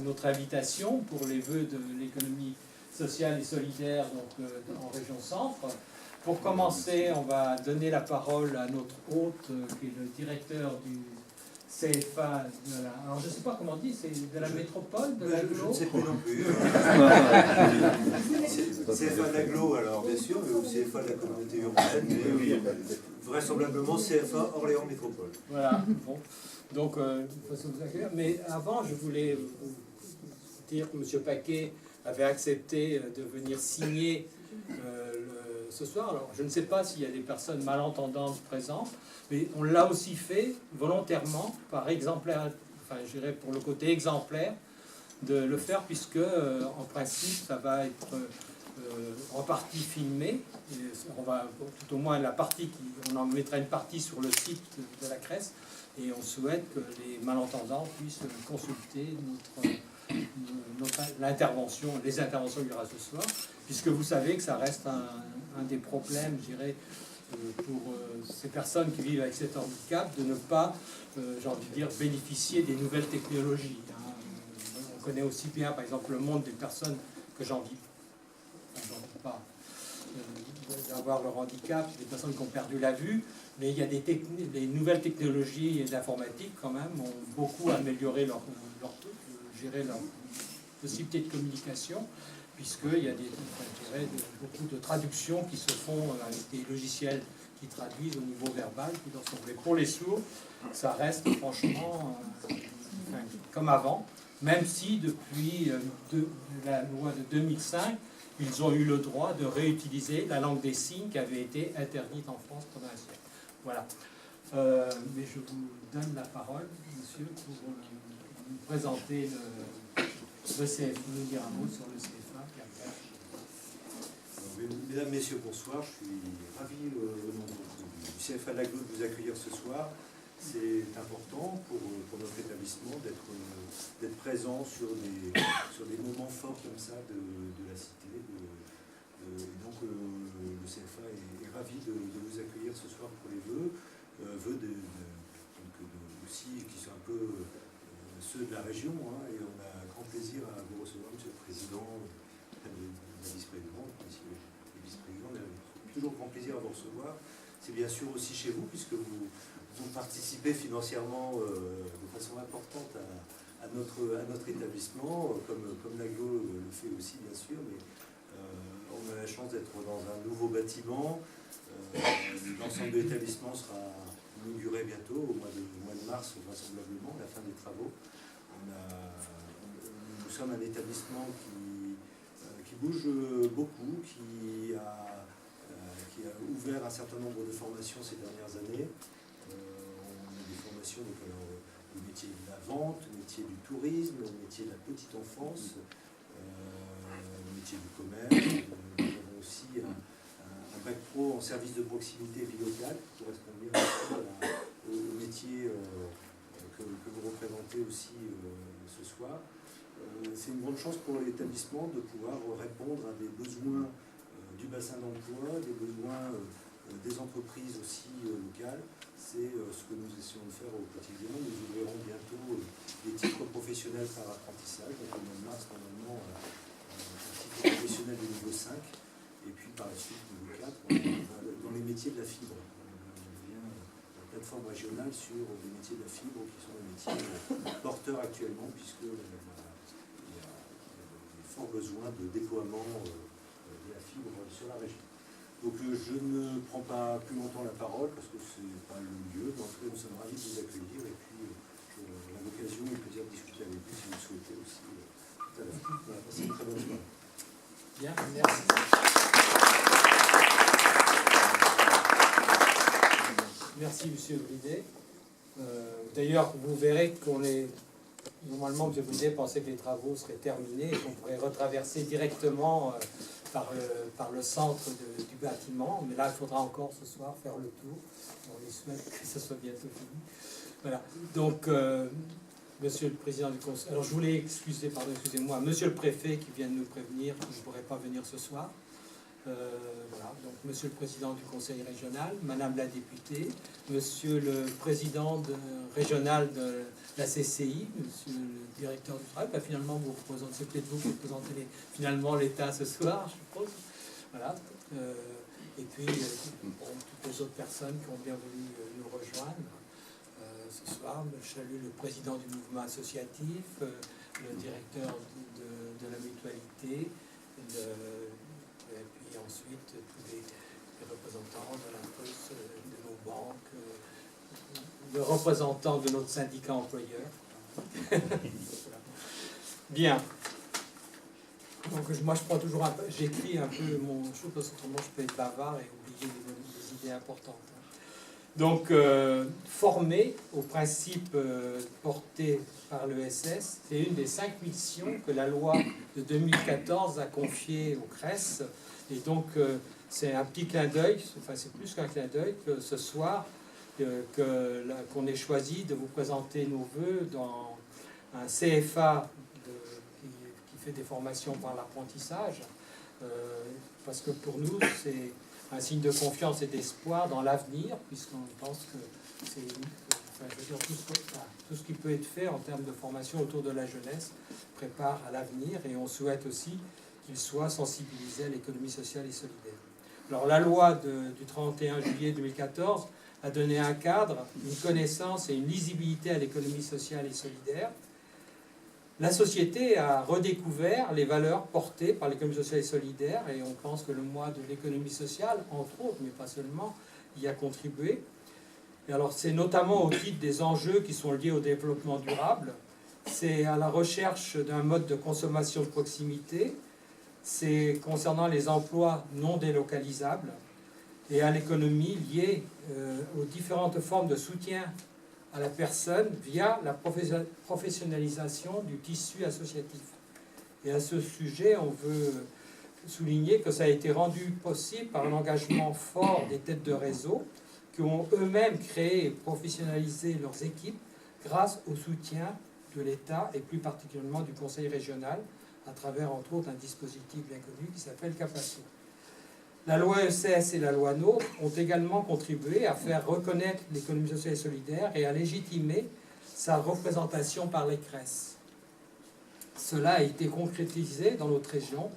notre invitation pour les vœux de l'économie sociale et solidaire donc, en région centre. Pour commencer, on va donner la parole à notre hôte, qui est le directeur du CFA de la... Alors je ne sais pas comment on dit, c'est de la métropole, de l'aglo. Je ne sais pas non plus. CFA de l'aglo, alors bien sûr, mais aussi CFA de la communauté urbaine, mais vraisemblablement CFA Orléans Métropole. Voilà, bon. Donc, de façon vous accueillir. Mais avant, je voulais vous dire que M. Paquet avait accepté de venir signer ce soir. Alors, je ne sais pas s'il y a des personnes malentendantes présentes, mais on l'a aussi fait volontairement, par exemplaire, enfin, je dirais pour le côté exemplaire, de le faire, puisque, en principe, ça va être en partie filmé. Et on va, tout au moins, la partie on en mettra une partie sur le site de la Cresse, et on souhaite que les malentendants puissent consulter l'intervention, les interventions qu'il y aura ce soir, puisque vous savez que ça reste un des problèmes, je dirais, pour ces personnes qui vivent avec cet handicap, de ne pas, j'ai envie de dire, bénéficier des nouvelles technologies. On connaît aussi bien, par exemple, le monde des personnes que j'en dis pas, d'avoir leur handicap, des personnes qui ont perdu la vue, mais il y a des nouvelles technologies d'informatique quand même ont beaucoup amélioré leur possibilité de communication, puisqu'il y a beaucoup de traductions qui se font avec des logiciels qui traduisent au niveau verbal. Mais pour les sourds, ça reste franchement comme avant, même si depuis la loi de 2005, ils ont eu le droit de réutiliser la langue des signes qui avait été interdite en France pendant un siècle. Voilà. Mais je vous donne la parole, monsieur, pour vous présenter le CFA, nous dire un mot sur le CFA. Mesdames, Messieurs, bonsoir. Je suis ravi au nom du CFA de l'aglo de vous accueillir ce soir. C'est important pour notre établissement d'être présent sur des moments forts comme ça de la cité. Donc le CFA est ravi de vous accueillir ce soir pour les vœux aussi qui sont un peu ceux de la région, hein, et on a un grand plaisir à vous recevoir, Monsieur le Président, la vice-présidente, Monsieur le vice-président, on a toujours grand plaisir à vous recevoir. C'est bien sûr aussi chez vous, puisque vous participez financièrement de façon importante à notre établissement, comme l'aglo le fait aussi, bien sûr, mais on a la chance d'être dans un nouveau bâtiment. L'ensemble de l'établissement sera inauguré bientôt, au mois de mars, vraisemblablement, à la fin des travaux. Nous sommes un établissement qui bouge beaucoup, qui a ouvert un certain nombre de formations ces dernières années. On a des formations, donc, le métier de la vente, le métier du tourisme, le métier de la petite enfance, le métier du commerce. Nous avons aussi un bac pro en service de proximité vie locale, qui correspond bien au métier que vous représentez aussi ce soir. C'est une grande chance pour l'établissement de pouvoir répondre à des besoins du bassin d'emploi, des besoins des entreprises aussi locales. C'est ce que nous essayons de faire au quotidien. Nous ouvrirons bientôt des titres professionnels par apprentissage, donc au mois de mars, normalement, un titre professionnel de niveau 5, et puis par la suite, niveau 4, dans les métiers de la fibre. On vient la plateforme régionale sur les métiers de la fibre, qui sont les métiers porteurs actuellement, puisque il y a des forts besoins de déploiement de la fibre sur la région. Donc je ne prends pas plus longtemps la parole parce que ce n'est pas le lieu. En tout cas, nous sommes ravis de vous accueillir et puis j'aurai l'occasion et le plaisir de discuter avec vous si vous le souhaitez aussi tout à l'heure. Voilà, passez une très bonne soirée. Bien, merci. Merci, Monsieur Bridet. D'ailleurs, vous verrez qu'on est... Normalement, M. Bridet pensait que les travaux seraient terminés et qu'on pourrait retraverser directement par le centre du bâtiment. Mais là, il faudra encore ce soir faire le tour. On les souhaite que ce soit bientôt fini. Voilà. Donc, Monsieur le Président du Conseil... Alors, je voulais excusez-moi, Monsieur le Préfet qui vient de nous prévenir qu'il ne pourrait pas venir ce soir. Voilà, donc Monsieur le Président du Conseil régional, Madame la députée, Monsieur le Président régional de la CCI, Monsieur le Directeur du travail, finalement vous représentez, c'est peut-être vous qui représentez finalement l'État ce soir, je suppose. Voilà. Et puis toutes les autres personnes qui ont bien voulu nous rejoindre ce soir. Je salue le président du mouvement associatif, le directeur de la mutualité, et puis ensuite tous les représentants de la Poste, de nos banques, le représentant de notre syndicat employeur. Bien. Donc moi je prends toujours un peu, j'écris un peu mon chose parce qu'autrement je peux être bavard et oublier des idées importantes. Donc formé aux principes portés par l'ESS, c'est une des 5 missions que la loi de 2014 a confiées au CRES. Et donc c'est un petit clin d'œil, enfin c'est plus qu'un clin d'œil, que ce soir qu'on ait choisi de vous présenter nos vœux dans un CFA qui fait des formations par l'apprentissage, parce que pour nous c'est un signe de confiance et d'espoir dans l'avenir, puisqu'on pense que c'est tout ce qui peut être fait en termes de formation autour de la jeunesse prépare à l'avenir, et on souhaite aussi qu'il soit sensibilisé à l'économie sociale et solidaire. Alors la loi du 31 juillet 2014 a donné un cadre, une connaissance et une lisibilité à l'économie sociale et solidaire. La société a redécouvert les valeurs portées par l'économie sociale et solidaire, et on pense que le mois de l'économie sociale, entre autres, mais pas seulement, y a contribué. Et alors c'est notamment au titre des enjeux qui sont liés au développement durable, c'est à la recherche d'un mode de consommation de proximité, c'est concernant les emplois non délocalisables, et à l'économie liée aux différentes formes de soutien à la personne via la professionnalisation du tissu associatif. Et à ce sujet, on veut souligner que ça a été rendu possible par un engagement fort des têtes de réseau qui ont eux-mêmes créé et professionnalisé leurs équipes grâce au soutien de l'État et plus particulièrement du Conseil régional à travers entre autres un dispositif bien connu qui s'appelle Capasso. La loi ESS et la loi NOTRe ont également contribué à faire reconnaître l'économie sociale et solidaire et à légitimer sa représentation par les CRES. Cela a été concrétisé dans notre région,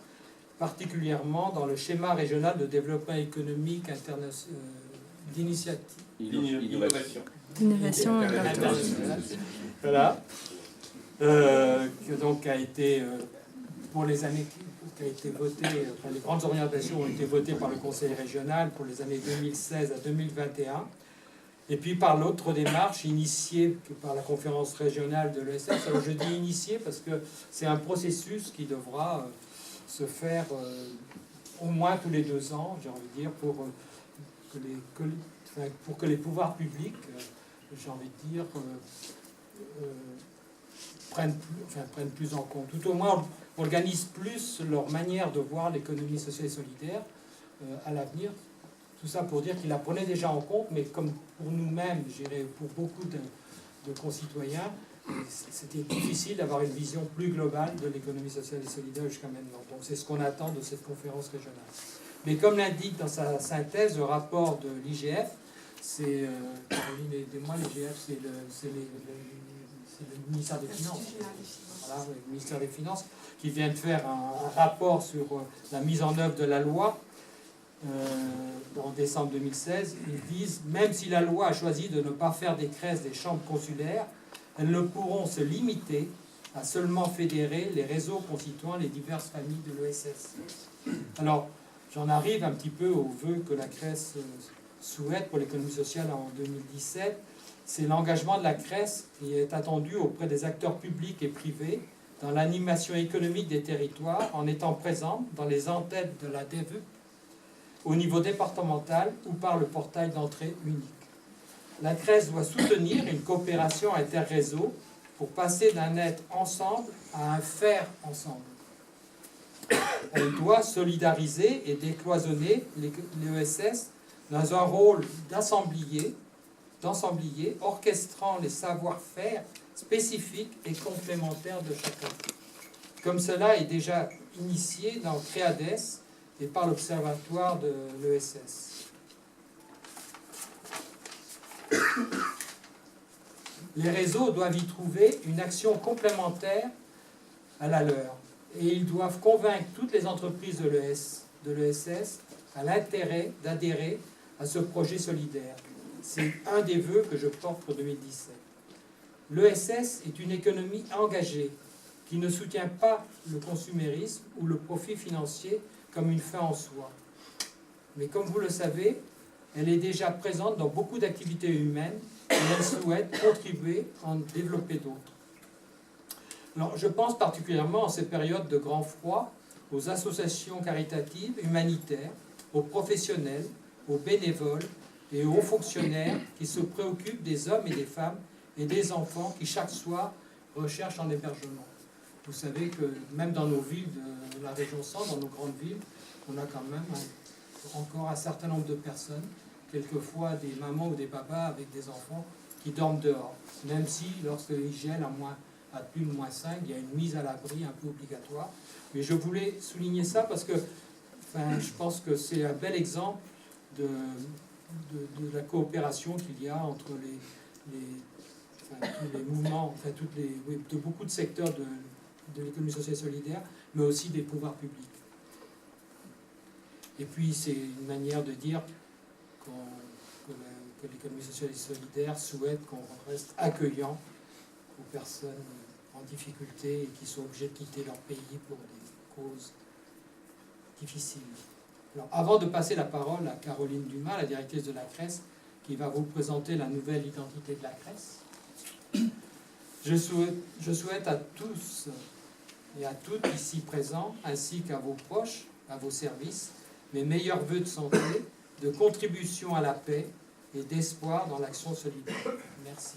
particulièrement dans le schéma régional de développement économique d'innovation. Innovation internationale. Voilà. Que donc a été pour les années qui a été voté, enfin, les grandes orientations ont été votées par le Conseil régional pour les années 2016 à 2021, et puis par l'autre démarche initiée par la conférence régionale de l'ESS. Alors je dis initiée parce que c'est un processus qui devra se faire au moins tous les 2 ans, j'ai envie de dire, pour que les pouvoirs publics, j'ai envie de dire, prennent plus en compte, tout au moins organisent plus leur manière de voir l'économie sociale et solidaire à l'avenir. Tout ça pour dire qu'ils la prenaient déjà en compte, mais comme pour nous-mêmes, je dirais pour beaucoup de concitoyens, c'était difficile d'avoir une vision plus globale de l'économie sociale et solidaire jusqu'à maintenant. Donc c'est ce qu'on attend de cette conférence régionale. Mais comme l'indique dans sa synthèse le rapport de l'IGF, c'est aidez-moi, l'IGF, c'est le ministère des Finances. Voilà, le ministère des Finances qui vient de faire un rapport sur la mise en œuvre de la loi en décembre 2016. Ils disent, même si la loi a choisi de ne pas faire des CRES des chambres consulaires, elles ne pourront se limiter à seulement fédérer les réseaux constituant les diverses familles de l'ESS. Alors, j'en arrive un petit peu aux vœux que la CRES souhaite pour l'économie sociale en 2017. C'est l'engagement de la CRES qui est attendu auprès des acteurs publics et privés dans l'animation économique des territoires en étant présente dans les entêtes de la DEVE au niveau départemental ou par le portail d'entrée unique. La CRES doit soutenir une coopération interréseau pour passer d'un être ensemble à un faire ensemble. Elle doit solidariser et décloisonner l'ESS dans un rôle d'ensemblier, orchestrant les savoir-faire spécifiques et complémentaires de chacun. Comme cela est déjà initié dans CREADES, et par l'Observatoire de l'ESS. Les réseaux doivent y trouver une action complémentaire à la leur, et ils doivent convaincre toutes les entreprises de l'ESS à l'intérêt d'adhérer à ce projet solidaire. C'est un des vœux que je porte pour 2017. L'ESS est une économie engagée qui ne soutient pas le consumérisme ou le profit financier comme une fin en soi. Mais comme vous le savez, elle est déjà présente dans beaucoup d'activités humaines et elle souhaite contribuer à en développer d'autres. Alors, je pense particulièrement en ces périodes de grand froid aux associations caritatives, humanitaires, aux professionnels, aux bénévoles et aux hauts fonctionnaires qui se préoccupent des hommes et des femmes et des enfants qui chaque soir recherchent un hébergement. Vous savez que même dans nos villes de la région centre, dans nos grandes villes, on a quand même encore un certain nombre de personnes, quelquefois des mamans ou des papas avec des enfants qui dorment dehors. Même si lorsqu'il gèle à plus de -5, il y a une mise à l'abri un peu obligatoire. Mais je voulais souligner ça parce que je pense que c'est un bel exemple de la coopération qu'il y a entre tous les mouvements, de beaucoup de secteurs de l'économie sociale et solidaire, mais aussi des pouvoirs publics. Et puis c'est une manière de dire que l'économie sociale et solidaire souhaite qu'on reste accueillant aux personnes en difficulté et qui sont obligées de quitter leur pays pour des causes difficiles. Alors, avant de passer la parole à Caroline Dumas, la directrice de la CRES, qui va vous présenter la nouvelle identité de la CRES, je souhaite à tous et à toutes ici présents, ainsi qu'à vos proches, à vos services, mes meilleurs vœux de santé, de contribution à la paix et d'espoir dans l'action solidaire. Merci.